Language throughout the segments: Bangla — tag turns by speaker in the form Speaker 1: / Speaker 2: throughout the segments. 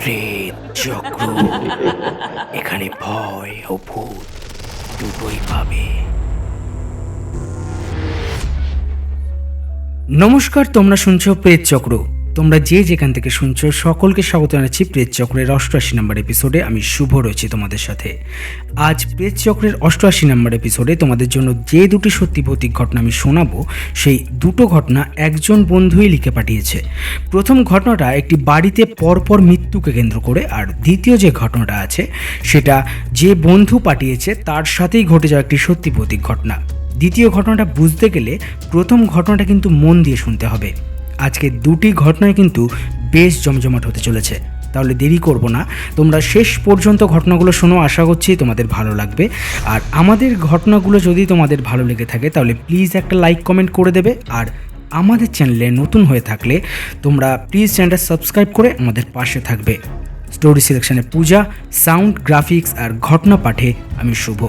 Speaker 1: প্রেত চক্র। এখানে ভয় ও ভূত দুটোই পাবে। নমস্কার, তোমরা শুনছো প্রেত চক্র। তোমরা যে যেখান থেকে শুনছো সকলকে স্বাগত জানাচ্ছি প্রেত চক্রের 88 নম্বর এপিসোডে। আমি শুভ রয়েছি তোমাদের সাথে। আজ প্রেত চক্রের 88 নম্বর এপিসোডে তোমাদের জন্য যে দুটি সত্যি ভৌতিক ঘটনা আমি শোনাবো, সেই দুটো ঘটনা একজন বন্ধুই লিখে পাঠিয়েছে। প্রথম ঘটনাটা একটি বাড়িতে পরপর মৃত্যুকে কেন্দ্র করে, আর দ্বিতীয় যে ঘটনাটা আছে সেটা যে বন্ধু পাঠিয়েছে তার সাথেই ঘটে যাওয়া একটি সত্যি ভৌতিক ঘটনা। দ্বিতীয় ঘটনাটা বুঝতে গেলে প্রথম ঘটনাটা কিন্তু মন দিয়ে শুনতে হবে। আজকে দুটি ঘটনায় কিন্তু বেশ জমজমাট হতে চলেছে। তাহলে দেরি করব না, তোমরা শেষ পর্যন্ত ঘটনাগুলো শোনো। আশা করছি তোমাদের ভালো লাগবে। আর আমাদের ঘটনাগুলো যদি তোমাদের ভালো লেগে থাকে তাহলে প্লিজ একটা লাইক কমেন্ট করে দেবে। আর আমাদের চ্যানেলে নতুন হয়ে থাকলে তোমরা প্লিজ চ্যানেলটা সাবস্ক্রাইব করে আমাদের পাশে থাকবে। স্টোরি সিলেকশনে পূজা, সাউন্ড, গ্রাফিক্স আর ঘটনা পাঠে আমি শুভ।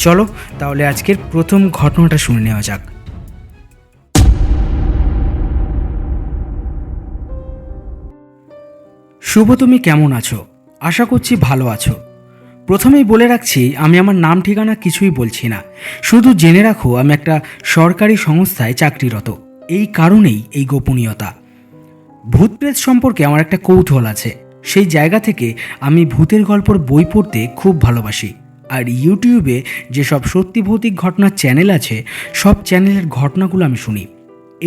Speaker 1: চলো তাহলে আজকের প্রথম ঘটনাটা শুনে নেওয়া যাক। শুভ, তুমি কেমন আছো? আশা করছি ভালো আছো। প্রথমেই বলে রাখছি, আমি আমার নাম ঠিকানা কিছুই বলছি না। শুধু জেনে রাখো আমি একটা সরকারি সংস্থায় চাকরিরত। এই কারণেই এই গোপনীয়তা। ভূত প্রেত সম্পর্কে আমার একটা কৌতূহল আছে। সেই জায়গা থেকে আমি ভূতের গল্পের বই পড়তে খুব ভালোবাসি। আর ইউটিউবে যেসব সত্যি ভৌতিক ঘটনার চ্যানেল আছে সব চ্যানেলের ঘটনাগুলো আমি শুনি।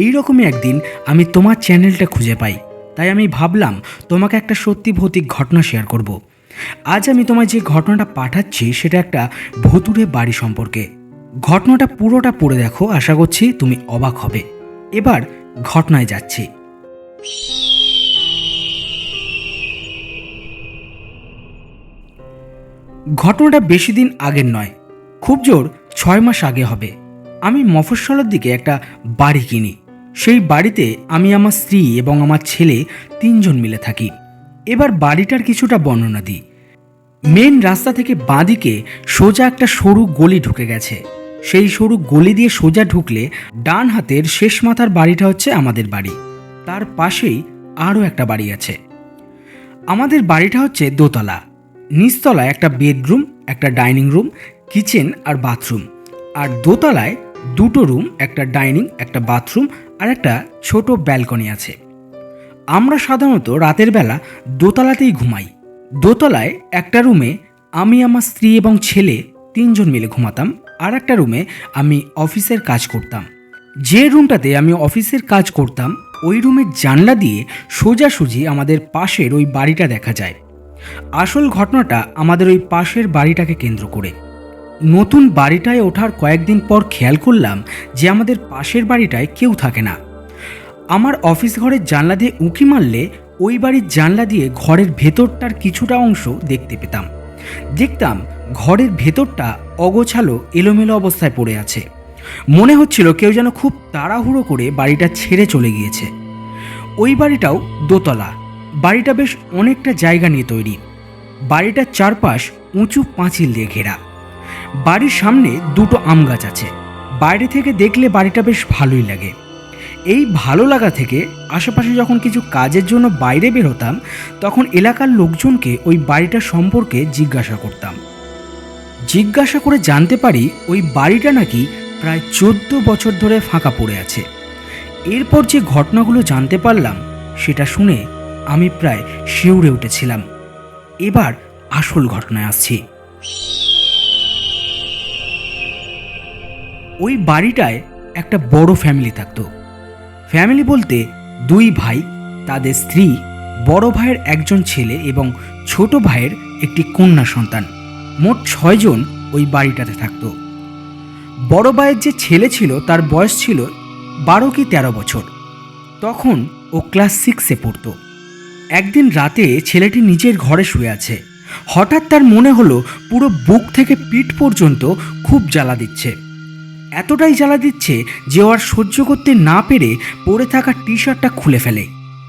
Speaker 1: এইরকমই একদিন আমি তোমার চ্যানেলটা খুঁজে পাই, তাই আমি ভাবলাম তোমাকে একটা সত্যি ভৌতিক ঘটনা শেয়ার করব। আজ আমি তোমায় যে ঘটনাটা পাঠাচ্ছি সেটা একটা ভুতুড়ে বাড়ি সম্পর্কে। ঘটনাটা পুরোটা পড়ে দেখো, আশা করছি তুমি অবাক হবে। এবার ঘটনায় যাচ্ছি। ঘটনাটা বেশি দিন আগের নয়, খুব জোর 6 মাস আগে হবে। আমি মফস্বলের দিকে একটা বাড়ি কিনি। সেই বাড়িতে আমি, আমার স্ত্রী এবং আমার ছেলে 3 জন মিলে থাকি। এবার বাড়িটার কিছুটা বর্ণনা দিই। মেন রাস্তা থেকে বাঁদিকে সোজা একটা সরু গলি ঢুকে গেছে। সেই সরু গলি দিয়ে সোজা ঢুকলে ডান হাতের শেষ মাথার বাড়িটা হচ্ছে আমাদের বাড়ি। তার পাশেই আরও একটা বাড়ি আছে। আমাদের বাড়িটা হচ্ছে দোতলা। নিচতলায় একটা বেডরুম, একটা ডাইনিং রুম, কিচেন আর বাথরুম। আর দোতলায় 2টো রুম, একটা ডাইনিং, একটা বাথরুম আর একটা ছোট ব্যালকনি আছে। আমরা সাধারণত রাতের বেলা দোতলাতেই ঘুমাই। দোতলায় একটা রুমে আমি, আমার স্ত্রী এবং ছেলে 3 জন মিলে ঘুমাতাম। আর একটা রুমে আমি অফিসের কাজ করতাম। যে রুমটাতে আমি অফিসের কাজ করতাম ওই রুমের জানলা দিয়ে সোজাসুজি আমাদের পাশের ওই বাড়িটা দেখা যায়। আসল ঘটনাটা আমাদের ওই পাশের বাড়িটাকে কেন্দ্র করে। নতুন বাড়িটায় ওঠার কয়েকদিন পর খেয়াল করলাম যে আমাদের পাশের বাড়িটায় কেউ থাকে না। আমার অফিস ঘরের জানলা দিয়ে উঁকি মারলে ওই বাড়ির জানলা দিয়ে ঘরের ভেতরটার কিছুটা অংশ দেখতে পেতাম। দেখতাম ঘরের ভেতরটা অগোছালো, এলোমেলো অবস্থায় পড়ে আছে। মনে হচ্ছিল কেউ যেন খুব তাড়াহুড়ো করে বাড়িটা ছেড়ে চলে গিয়েছে। ওই বাড়িটাও দোতলা। বাড়িটা বেশ অনেকটা জায়গা নিয়ে তৈরি। বাড়িটার চারপাশ উঁচু পাঁচিল দিয়ে ঘেরা। বাড়ির সামনে 2টো আম গাছ আছে। বাইরে থেকে দেখলে বাড়িটা বেশ ভালোই লাগে। এই ভালো লাগা থেকে আশেপাশে যখন কিছু কাজের জন্য বাইরে বের হতাম তখন এলাকার লোকজনকে ওই বাড়িটা সম্পর্কে জিজ্ঞাসা করতাম। জিজ্ঞাসা করে জানতে পারি ওই বাড়িটা নাকি প্রায় 14 বছর ধরে ফাঁকা পড়ে আছে। এরপর যে ঘটনাগুলো জানতে পারলাম সেটা শুনে আমি প্রায় শিউরে উঠেছিলাম। এবার আসল ঘটনায় আসছি। ওই বাড়িটায় একটা বড় ফ্যামিলি থাকতো। ফ্যামিলি বলতে 2 ভাই, তাদের স্ত্রী, বড় ভাইয়ের একজন ছেলে এবং ছোট ভাইয়ের একটি কন্যা সন্তান। মোট 6 জন ওই বাড়িটাতে থাকতো। বড় ভাইয়ের যে ছেলে ছিল তার বয়স ছিল 12 কি 13 বছর। তখন ও ক্লাস 6-এ পড়তো। একদিন রাতে ছেলেটি নিজের ঘরে শুয়ে আছে। হঠাৎ তার মনে হলো পুরো বুক থেকে পিঠ পর্যন্ত খুব জ্বালা দিচ্ছে। এতটাই জ্বালা দিচ্ছে যে ও আর সহ্য করতে না পেরে পরে থাকা টি শার্টটা খুলে ফেলে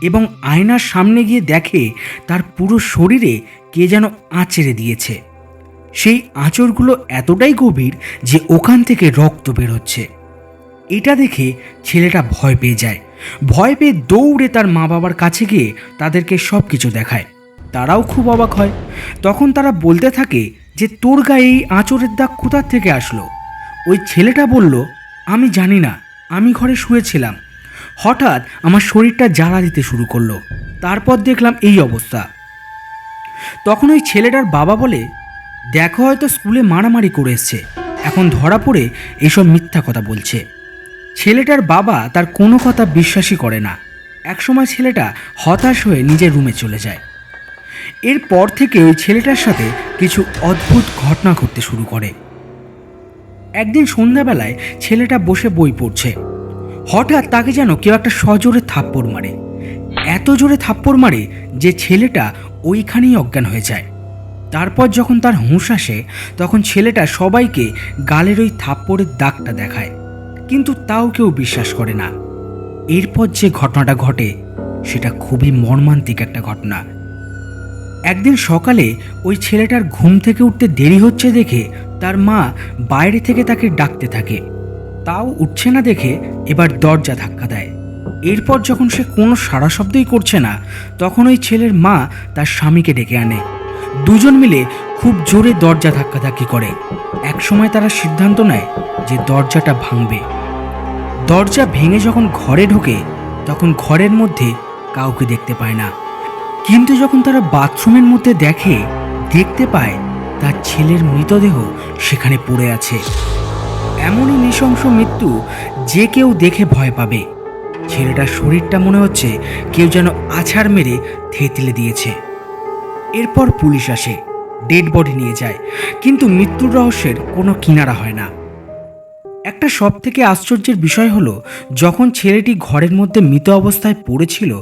Speaker 1: এবং আয়নার সামনে গিয়ে দেখে তার পুরো শরীরে কে যেন আঁচড়ে দিয়েছে। সেই আঁচড়গুলো এতটাই গভীর যে ওখান থেকে রক্ত বের হচ্ছে। এটা দেখে ছেলেটা ভয় পেয়ে যায়। ভয় পেয়ে দৌড়ে তার মা বাবার কাছে গিয়ে তাদেরকে সব কিছু দেখায়। তারাও খুব অবাক হয়। তখন তারা বলতে থাকে যে তোর গায়ে এই আঁচড়ের দাগ কোথার থেকে আসলো? ওই ছেলেটা বলল, আমি জানি না, আমি ঘরে শুয়েছিলাম, হঠাৎ আমার শরীরটা জ্বালা দিতে শুরু করলো, তারপর দেখলাম এই অবস্থা। তখন ওই ছেলেটার বাবা বলে, দেখো হয়তো স্কুলে মারামারি করে এসছে, এখন ধরা পড়ে এসব মিথ্যা কথা বলছে। ছেলেটার বাবা তার কোনো কথা বিশ্বাসই করে না। একসময় ছেলেটা হতাশ হয়ে নিজের রুমে চলে যায়। এরপর থেকে ওই ছেলেটার সাথে কিছু অদ্ভুত ঘটনা ঘটতে শুরু করে। একদিন সন্ধ্যাবেলায় ছেলেটা বসে বই পড়ছে, হঠাৎ তাকে যেন কেউ একটা সজোরে থাপ্পড় মারে। এত জোরে থাপ্পড় মারে যে ছেলেটা ওইখানেই অজ্ঞান হয়ে যায়। তারপর যখন তার হুঁশ আসে, তখন ছেলেটা সবাইকে গালের ওই থাপ্পড়ের দাগটা দেখায়, কিন্তু তাও কেউ বিশ্বাস করে না। এরপর যে ঘটনাটা ঘটে সেটা খুবই মর্মান্তিক একটা ঘটনা। একদিন সকালে ওই ছেলেটার ঘুম থেকে উঠতে দেরি হচ্ছে দেখে তার মা বাইরে থেকে তাকে ডাকতে থাকে, তাও উঠছে না দেখে এবার দরজা ধাক্কা দেয়। এরপর যখন সে কোনো সাড়া শব্দই করছে না, তখন ওই ছেলের মা তার স্বামীকে ডেকে আনে। দুজন মিলে খুব জোরে দরজা ধাক্কাধাক্কি করে। একসময় তারা সিদ্ধান্ত নেয় যে দরজাটা ভাঙবে। দরজা ভেঙে যখন ঘরে ঢোকে, তখন ঘরের মধ্যে কাউকে দেখতে পায় না, কিন্তু যখন তারা বাথরুমের মধ্যে দেখতে পায় তার ছেলের মৃতদেহ সেখানে পড়ে আছে। এমনই নৃশংস মৃত্যু যে কেউ দেখে ভয় পাবে। ছেলেটার শরীরটা মনে হচ্ছে কেউ যেন আছাড় মেরে থেতলে দিয়েছে। এরপর পুলিশ আসে, ডেড বডি নিয়ে যায়, কিন্তু মৃত্যুর রহস্যের কোনো কিনারা হয় না। একটা সব থেকে আশ্চর্যের বিষয় হলো, যখন ছেলেটি ঘরের মধ্যে মৃত অবস্থায় পড়েছিল,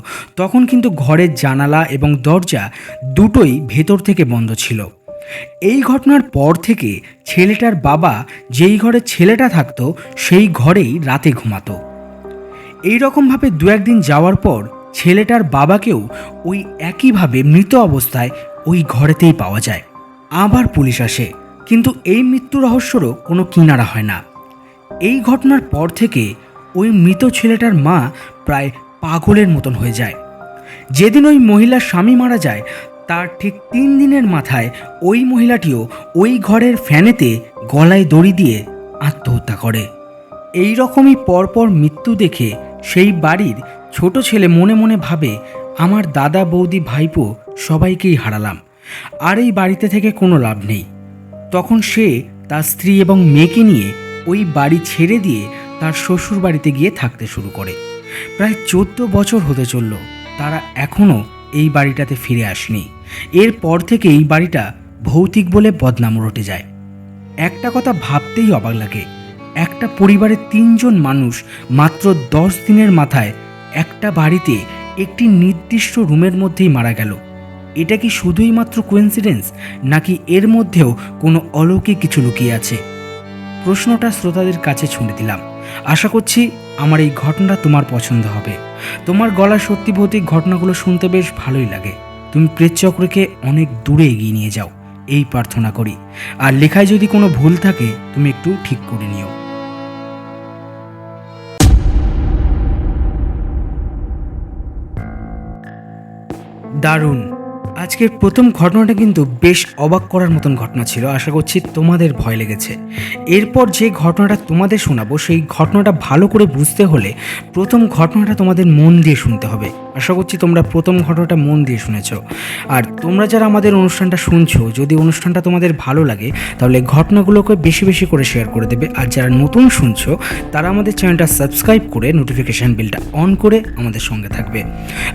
Speaker 1: তখন কিন্তু ঘরের জানালা এবং দরজা দুটোই ভেতর থেকে বন্ধ ছিল। এই ঘটনার পর থেকে ছেলেটার বাবা যেই ঘরে ছেলেটা থাকতো সেই ঘরেই রাতে ঘুমাতো। এই রকমভাবে দু একদিন যাওয়ার পর ছেলেটার বাবাকেও ওই একইভাবে মৃত অবস্থায় ওই ঘরেতেই পাওয়া যায়। আবার পুলিশ আসে, কিন্তু এই মৃত্যু রহস্যেরও কোনো কিনারা হয় না। এই ঘটনার পর থেকে ওই মৃত ছেলেটার মা প্রায় পাগলের মতন হয়ে যায়। যেদিন ওই মহিলার স্বামী মারা যায়, তার ঠিক 3 দিনের মাথায় ওই মহিলাটিও ওই ঘরের ফ্যানেতে গলায় দড়ি দিয়ে আত্মহত্যা করে। এই রকমই পরপর মৃত্যু দেখে সেই বাড়ির ছোট ছেলে মনে মনে ভাবে, আমার দাদা বৌদি ভাইপো সবাইকেই হারালাম, আর এই বাড়িতে থেকে কোনো লাভ নেই। তখন সে তার স্ত্রী এবং মেয়েকে নিয়ে ওই বাড়ি ছেড়ে দিয়ে তার শ্বশুর বাড়িতে গিয়ে থাকতে শুরু করে। প্রায় 14 বছর হতে চলল, তারা এখনও এই বাড়িটাতে ফিরে আসেনি। এরপর থেকে এই বাড়িটা ভৌতিক বলে বদনাম রটে যায়। একটা কথা ভাবতেই অবাক লাগে, একটা পরিবারের 3 জন মানুষ মাত্র 10 দিনের মাথায় একটা বাড়িতে একটি নির্দিষ্ট রুমের মধ্যেই মারা গেল। এটা কি শুধুই মাত্র কোইন্সিডেন্স, নাকি এর মধ্যেও কোনো অলৌকিক কিছু লুকিয়ে আছে? প্রশ্নটা শ্রোতাদের কাছে ছুঁড়ে দিলাম। আশা করছি আমার এই ঘটনাটা তোমার পছন্দ হবে। তোমার গলার সত্যি ভৌতিক ঘটনাগুলো শুনতে বেশ ভালোই লাগে। তুমি প্রেতচক্রকে অনেক দূরে এগিয়ে নিয়ে যাও, এই প্রার্থনা করি। আর লেখায় যদি কোনো ভুল থাকে তুমি একটু ঠিক করে নিও। দারুণ! আজকের প্রথম ঘটনাটা কিন্তু বেশ অবাক করার মতন ঘটনা ছিল। আশা করছি তোমাদের ভয় লেগেছে। এরপর যে ঘটনাটা তোমাদের শোনাবো, সেই ঘটনাটা ভালো করে বুঝতে হলে প্রথম ঘটনাটা তোমাদের মন দিয়ে শুনতে হবে। আশা করছি তোমরা প্রথম ঘটনাটা মন দিয়ে শুনেছো। আর তোমরা যারা আমাদের অনুষ্ঠানটা শুনছো, যদি অনুষ্ঠানটা তোমাদের ভালো লাগে তাহলে ঘটনাগুলোকে বেশি বেশি করে শেয়ার করে দেবে। আর যারা নতুন শুনছো তারা আমাদের চ্যানেলটা সাবস্ক্রাইব করে নোটিফিকেশান বেলটা অন করে আমাদের সঙ্গে থাকবে।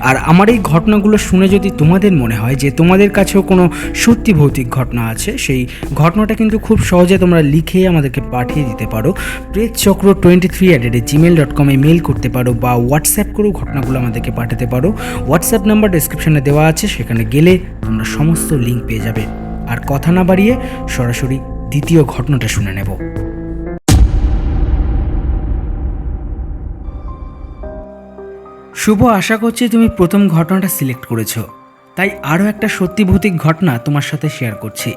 Speaker 1: আর আমার এই ঘটনাগুলো শুনে যদি তোমাদের মনে হয় যে তোমাদের কাছেও কোনো সত্যি ভৌতিক ঘটনা আছে, সেই ঘটনাটা কিন্তু খুব সহজে তোমরা লিখে আমাদেরকে পাঠিয়ে দিতে পারো। pretchchokro23@gmail.com মেল করতে পারো, বা হোয়াটসঅ্যাপ করেও ঘটনাগুলো আমাদেরকে পাঠাতে পারো। হোয়াটসঅ্যাপ নাম্বার ডেসক্রিপশনে দেওয়া আছে, সেখানে গেলে তোমরা সমস্ত লিঙ্ক পেয়ে যাবে। আর কথা না বাড়িয়ে সরাসরি দ্বিতীয় ঘটনাটা শুনে নেব। শুভ, আশা করছি তুমি প্রথম ঘটনাটা সিলেক্ট করেছো, তাই আরও একটা সত্যি ভৌতিক ঘটনা তোমার সাথে শেয়ার করছি।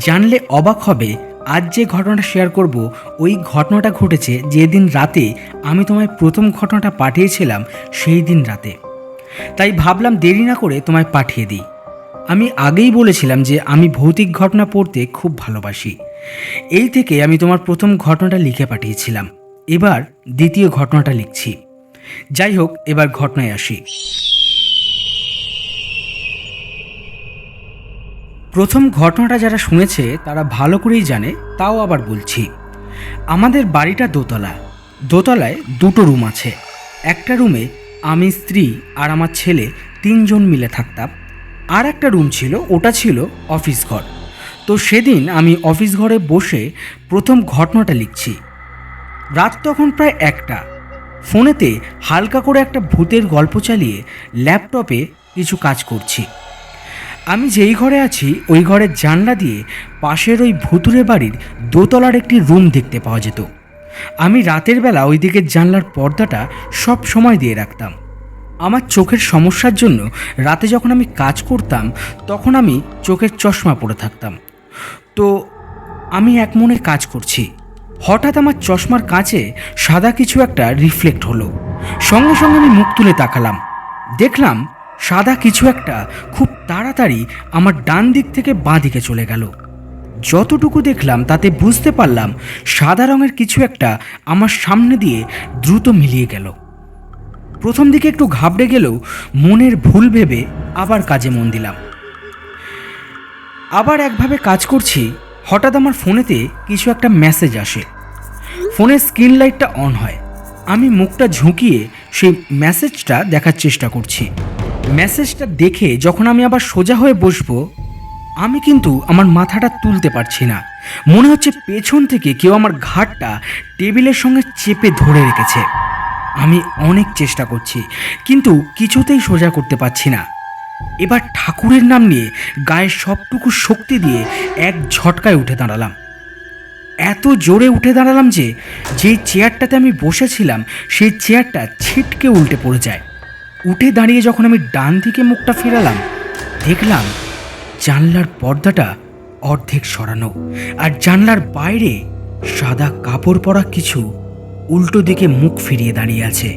Speaker 1: জানলে অবাক হবে, আজ যে ঘটনাটা শেয়ার করব ওই ঘটনাটা ঘটেছে যেদিন রাতে আমি তোমায় প্রথম ঘটনাটা পাঠিয়েছিলাম, সেই দিন রাতে। তাই ভাবলাম দেরি না করে তোমায় পাঠিয়ে দিই। আমি আগেই বলেছিলাম যে আমি ভৌতিক ঘটনা পড়তে খুব ভালোবাসি। এই থেকে আমি তোমার প্রথম ঘটনাটা লিখে পাঠিয়েছিলাম, এবার দ্বিতীয় ঘটনাটা লিখছি। যাই হোক, এবার ঘটনায় আসি। প্রথম ঘটনাটা যারা শুনেছে তারা ভালো করেই জানে, তাও আবার বলছি। আমাদের বাড়িটা দোতলায় দুটো রুম আছে। একটা রুমে আমি, স্ত্রী আর আমার ছেলে 3 জন মিলে থাকতাম। আর একটা রুম ছিল, ওটা ছিল অফিস ঘর। তো সেদিন আমি অফিস ঘরে বসে প্রথম ঘটনাটা লিখছি। রাত তখন প্রায় 1টা। ফোনেতে হালকা করে একটা ভূতের গল্প চালিয়ে ল্যাপটপে কিছু কাজ করছি। আমি যেই ঘরে আছি ওই ঘরের জানলা দিয়ে পাশের ওই ভুতুরে বাড়ির দোতলার একটি রুম দেখতে পাওয়া যেত। আমি রাতের বেলা ওই দিকের জানলার পর্দাটা সব সময় দিয়ে রাখতাম। আমার চোখের সমস্যার জন্য রাতে যখন আমি কাজ করতাম তখন আমি চোখের চশমা পরে থাকতাম। তো আমি এক মনে কাজ করছি, হঠাৎ আমার চশমার কাঁচে সাদা কিছু একটা রিফ্লেক্ট হলো। সঙ্গে সঙ্গে আমি মুখ তুলে তাকালাম, দেখলাম সাদা কিছু একটা খুব তাড়াতাড়ি আমার ডান দিক থেকে বাঁ দিকে চলে গেল। যতটুকু দেখলাম তাতে বুঝতে পারলাম সাদা রঙের কিছু একটা আমার সামনে দিয়ে দ্রুত মিলিয়ে গেল। প্রথম দিকে একটু ঘাবড়ে গেলেও মনের ভুল ভেবে আবার কাজে মন দিলাম। আবার একভাবে কাজ করছি, হঠাৎ আমার ফোনেতে কিছু একটা মেসেজ আসে। ফোনের স্ক্রিন লাইটটা অন হয়। আমি মুখটা ঝুঁকিয়ে সেই মেসেজটা দেখার চেষ্টা করছি। মেসেজটা দেখে যখন আমি আবার সোজা হয়ে বসবো, আমি কিন্তু আমার মাথাটা তুলতে পারছি না। মনে হচ্ছে পেছন থেকে কেউ আমার ঘাড়টা টেবিলের সঙ্গে চেপে ধরে রেখেছে। আমি অনেক চেষ্টা করছি, কিন্তু কিছুতেই সোজা করতে পারছি না। এবার ঠাকুরের নাম নিয়ে গায়ের সবটুকু শক্তি দিয়ে এক ঝটকায় উঠে দাঁড়ালাম। এত জোরে উঠে দাঁড়ালাম যে যেই চেয়ারটাতে আমি বসেছিলাম সেই চেয়ারটা ছিটকে উল্টে পড়ে যায়। উঠে দাঁড়িয়ে যখন আমি ডান দিকে মুখটা ফেরালাম, দেখলাম জানলার পর্দাটা অর্ধেক সরানো, আর জানলার বাইরে সাদা কাপড় পরা কিছু উল্টো দিকে মুখ ফিরিয়ে দাঁড়িয়ে আছে।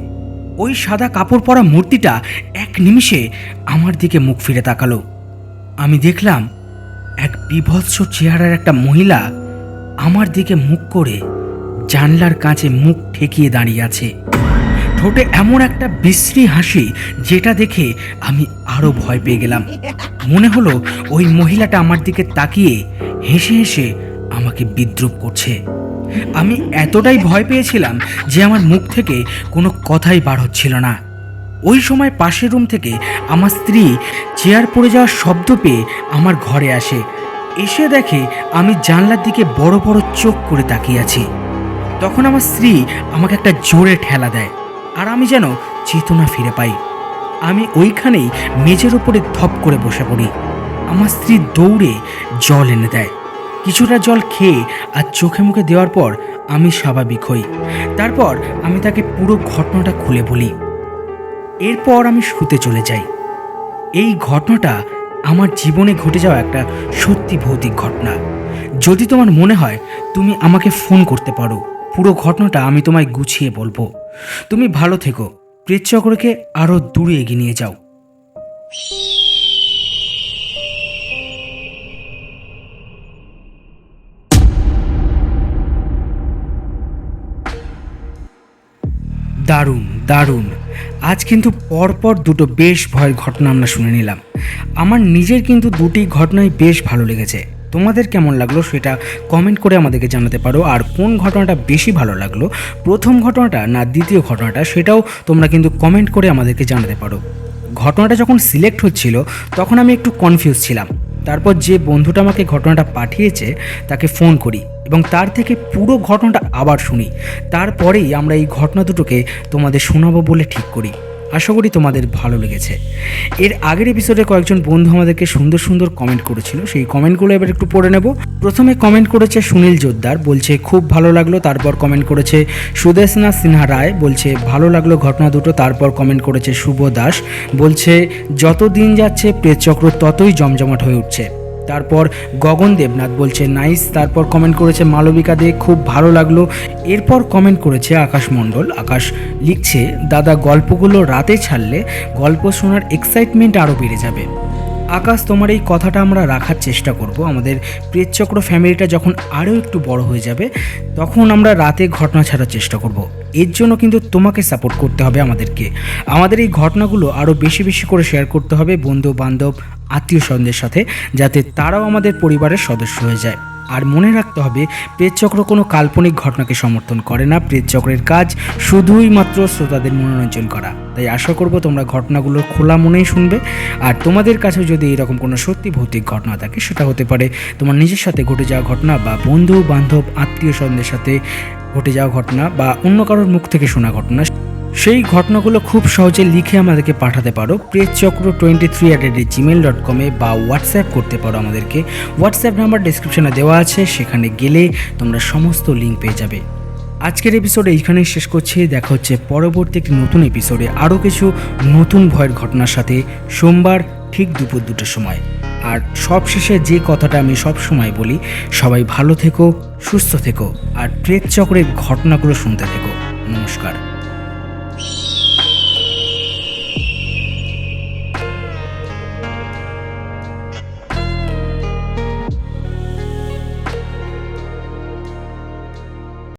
Speaker 1: ওই সাদা কাপড় পরা মূর্তিটা এক নিমিষে আমার দিকে মুখ ফিরে তাকালো। আমি দেখলাম এক বিভৎস চেহারার একটা মহিলা আমার দিকে মুখ করে জানলার কাছে মুখ ঠেকিয়ে দাঁড়িয়ে আছে। ঠোঁটে এমন একটা বিশ্রী হাসি যেটা দেখে আমি আরো ভয় পেয়ে গেলাম। মনে হলো ওই মহিলাটা আমার দিকে তাকিয়ে হেসে হেসে আমাকে বিদ্রূপ করছে। আমি এতটাই ভয় পেয়েছিলাম যে আমার মুখ থেকে কোনো কথাই বার হচ্ছিল না। ওই সময় পাশের রুম থেকে আমার স্ত্রী চেয়ার পড়ে যাওয়ার শব্দ পেয়ে আমার ঘরে আসে। এসে দেখে আমি জানলার দিকে বড় বড় চোখ করে তাকিয়ে আছি। তখন আমার স্ত্রী আমাকে একটা জোরে ঠেলা দেয়, আর আমি যেন চেতনা ফিরে পাই। আমি ওইখানেই মেঝের ওপরে ধপ করে বসে পড়ি। আমার স্ত্রী দৌড়ে জল এনে দেয়। কিছুটা জল খেয়ে আর চোখে মুখে দেওয়ার পর আমি স্বাভাবিক হই। তারপর আমি তাকে পুরো ঘটনাটা খুলে বলি। এরপর আমি শুতে চলে যাই। এই ঘটনাটা আমার জীবনে ঘটে যাওয়া একটা সত্যি ভৌতিক ঘটনা। যদি তোমার মনে হয় তুমি আমাকে ফোন করতে পারো, পুরো ঘটনাটা আমি তোমায় গুছিয়ে বলবো। তুমি ভালো থেকো, প্রেতচক্রকে আরও দূরে এগিয়ে নিয়ে যাও। দারুণ দারুণ, আজ কিন্তু পরপর দুটো বেশ ভয়ের ঘটনা আমরা শুনে নিলাম। আমার নিজের কিন্তু দুটি ঘটনাই বেশ ভালো লেগেছে। তোমাদের কেমন লাগলো সেটা কমেন্ট করে আমাদেরকে জানাতে পারো। আর কোন ঘটনাটা বেশি ভালো লাগলো, প্রথম ঘটনাটা না দ্বিতীয় ঘটনাটা, সেটাও তোমরা কিন্তু কমেন্ট করে আমাদেরকে জানাতে পারো। ঘটনাটা যখন সিলেক্ট হচ্ছিল তখন আমি একটু কনফিউজ ছিলাম। তারপর যে বন্ধুটা আমাকে ঘটনাটা পাঠিয়েছে তাকে ফোন করি এবং তার থেকে পুরো ঘটনাটা আবার শুনি। তারপরেই আমরা এই ঘটনা দুটোকে তোমাদের শোনাবো বলে ঠিক করি। আশা করি তোমাদের ভালো লেগেছে। এর আগের এপিসোডে কয়েকজন বন্ধু আমাদেরকে সুন্দর সুন্দর কমেন্ট করেছিল, সেই কমেন্টগুলো এবার একটু পড়ে নেব। প্রথমে কমেন্ট করেছে সুনীল জোদ্দার, বলছে খুব ভালো লাগলো। তারপর কমেন্ট করেছে সুদেশনা সিনহা রায়, বলছে ভালো লাগলো ঘটনা দুটো। তারপর কমেন্ট করেছে শুভ দাস, বলছে যত দিন যাচ্ছে প্রেতচক্র ততই জমজমাট হয়ে উঠছে। তারপর গগন দেবনাথ বলছে নাইস। তারপর কমেন্ট করেছে মালবিকা দে, খুব ভালো লাগলো। এরপর কমেন্ট করেছে আকাশ মণ্ডল। আকাশ লিখছে দাদা গল্পগুলো রাতে ছাড়লে গল্প শোনার এক্সাইটমেন্ট আরও বেড়ে যাবে। আকাশ, তোমার এই কথাটা আমরা রাখার চেষ্টা করব। আমাদের প্রেতচক্র ফ্যামিলিটা যখন আরও একটু বড় হয়ে যাবে তখন আমরা রাতে ঘটনা ছাড়ার চেষ্টা করব। এর জন্য কিন্তু তোমাকে সাপোর্ট করতে হবে আমাদেরকে। আমাদের এই ঘটনাগুলো আরও বেশি বেশি করে শেয়ার করতে হবে বন্ধু বান্ধব আত্মীয় স্বজনদের সাথে, যাতে তারাও আমাদের পরিবারের সদস্য হয়ে যায়। আর মনে রাখতে হবে, প্রেতচক্র কোনো কাল্পনিক ঘটনাকে সমর্থন করে না। প্রেতচক্রের কাজ শুধুই মাত্র শ্রোতাদের মনোরঞ্জন করা। তাই আশা করব তোমরা ঘটনাগুলো খোলা মনেই শুনবে। আর তোমাদের কাছেও যদি এরকম কোনো সত্যি ভৌতিক ঘটনা থাকে, সেটা হতে পারে তোমার নিজের সাথে ঘটে যাওয়া ঘটনা, বা বন্ধু বান্ধব আত্মীয় স্বজনদের সাথে ঘটে যাওয়া ঘটনা, বা অন্য কারোর মুখ থেকে শোনা ঘটনা, সেই ঘটনাগুলো খুব সহজে লিখে আমাদেরকে পাঠাতে পারো pretchakro23@gmail.com বা হোয়াটসঅ্যাপ করতে পারো আমাদেরকে। হোয়াটসঅ্যাপ নাম্বার ডেসক্রিপশনে দেওয়া আছে, সেখানে গেলে তোমরা সমস্ত লিঙ্ক পেয়ে যাবে। আজকের এপিসোড এইখানেই শেষ করছি। দেখা হচ্ছে পরবর্তী একটি নতুন এপিসোডে আরও কিছু নতুন ভয়ের ঘটনার সাথে, সোমবার ঠিক দুপুর 2টার সময়। আর সবশেষে যে কথাটা আমি সব সময় বলি, সবাই ভালো থেকো, সুস্থ থেকো, আর প্রেতচক্রের ঘটনাগুলো শুনতে থেকো। নমস্কার।